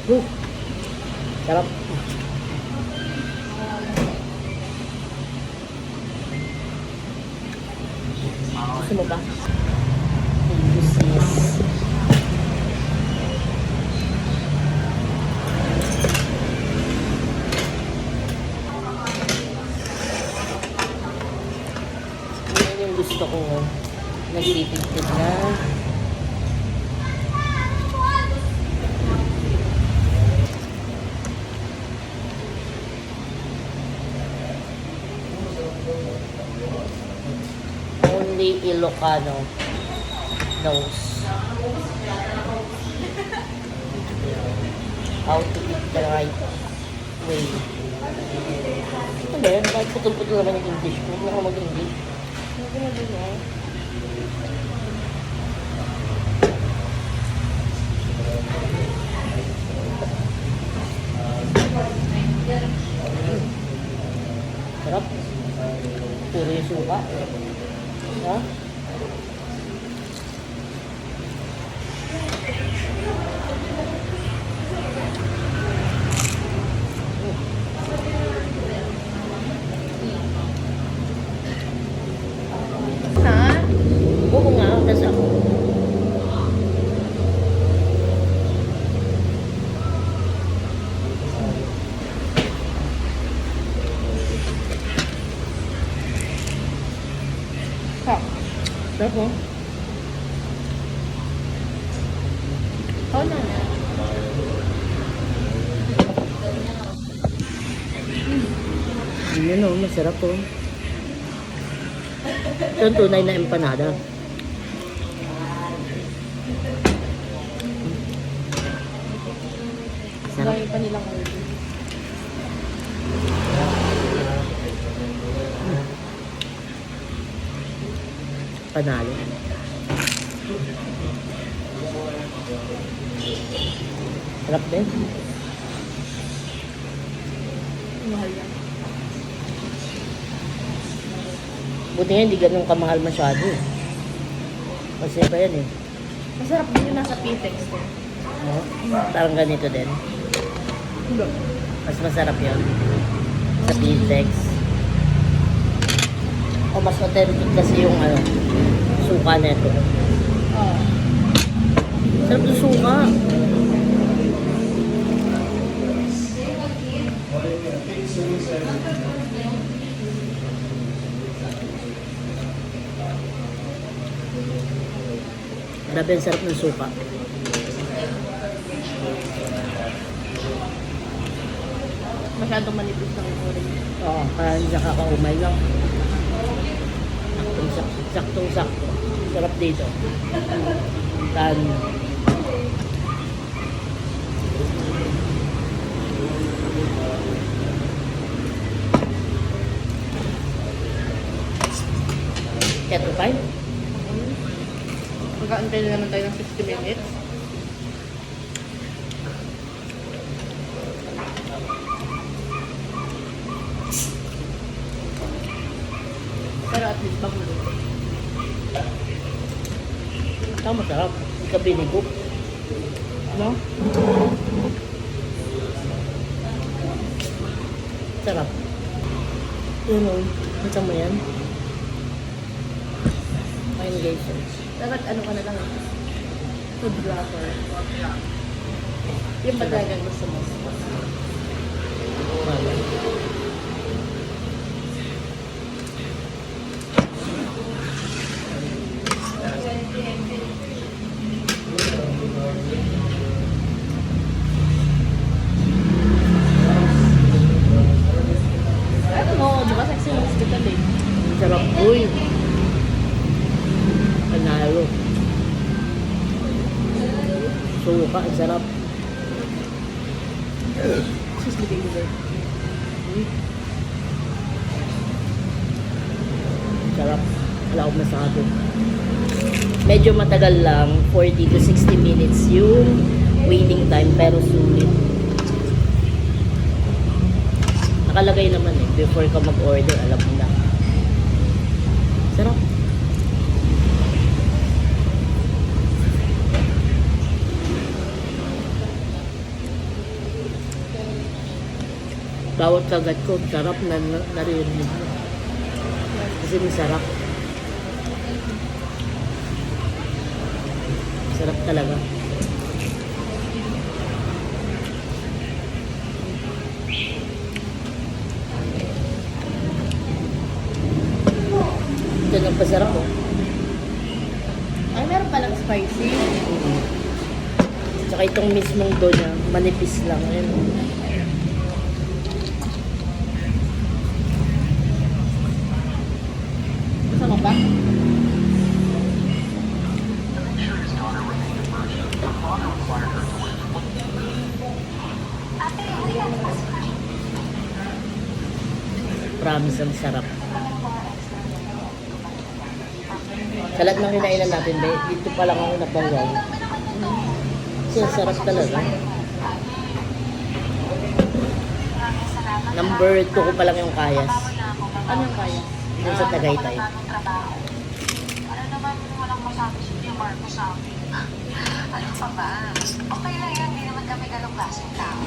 Sarap. Gusto mo ba? Yes. Yan yung gusto ko. Nagtitipid na. Only Ilocano knows how to eat the right way. Ano ba yan? Bakit putol-putol naman yung English ko? Huwag na ako mag-English. Huwag na din yan. Sarap. Puro yung suka. Ha? Ha? Oo nga, tas ako. Ha? Sarap mo. Oo na na. Yun o, masarap po. Ito ang tunay na empanada. Sarap. Gaya pa nilang order. Panalo. Sarap din. Mahal yan. Buti nga hindi ganun kamahal masyado. Kasi ba yan eh. Masarap din yung nasa Pitex ko. No? Parang ganito din. Hindi. Mas masarap yun. Sa Pitex. O mas authentic kasi yung ano, suka neto. Oo. Sarap yung suka. Grabe ang sarap ng suka. Masyadong manipis ng orange. Oo, parang hindi nakakaumay lang. Saktong-sakto. Sarap dito. Tan. Keto pa yun? Mag-aantay na naman tayo ng 60 minutes. Pero at least bagulo. Ito masarap. Hindi ka binigop. No? Sarap. Yun o. Kita mo yan? Ayun guys. Dapat ano ka na lang. Food blogger. Yung ba talagang gusto mo? Mama. Ano mo? Di ba sexy yung hospital eh? Sarap. Uy. Panalo. Suka. Ang sarap. Sus, bigay ko ba? Sarap. Wala akong masabi. Medyo matagal lang. 40 to 60 minutes yung waiting time. Pero sulit. Nakalagay naman eh. Before ka mag-order, alam mo na. Sarap. Bawat kagat ko, sarap na narinig mo. Kasi masarap. Sarap talaga. Ito lang pasarap oh. Ay, meron palang spicy. Tsaka itong mismong dough niya, manipis lang. Ayun. Gusto mo ba? Promise, ang sarap. Sa lahat ng kinainan natin, dito pa lang ako napawaw. Kasi ang sarap talaga. Number 2 ko pa lang yung kayas. Anong kaya? Dun sa Tagaytay. Ano naman walang masabi si Tia Marco sa akin? Ano pa ba? Okay lang yan, hindi naman kami ganong klaseng tao.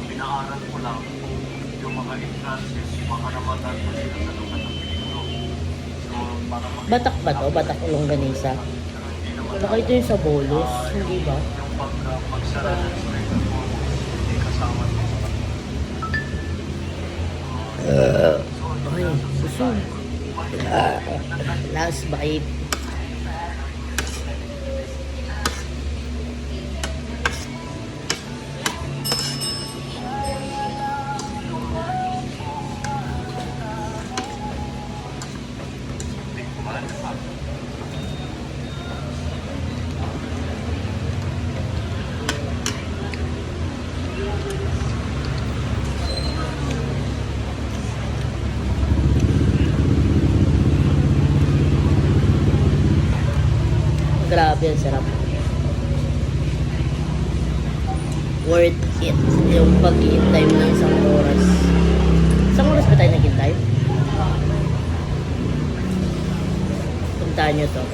Pinaaral ko lang yung mga instances, makaramatan ko sila sa lugar ng Pilipino. So, para Batak ba to? Batak o longganisa? Baka ito yung sa bolos, hindi ba? yung pagsara ng straight mo, hindi kasama ng Ay, busog. Last bite. Grabe, ang sarap. Worth it. Yung pag-iintay mo ng isang oras. Isang oras ba tayo naghintay? Puntahan nyo to.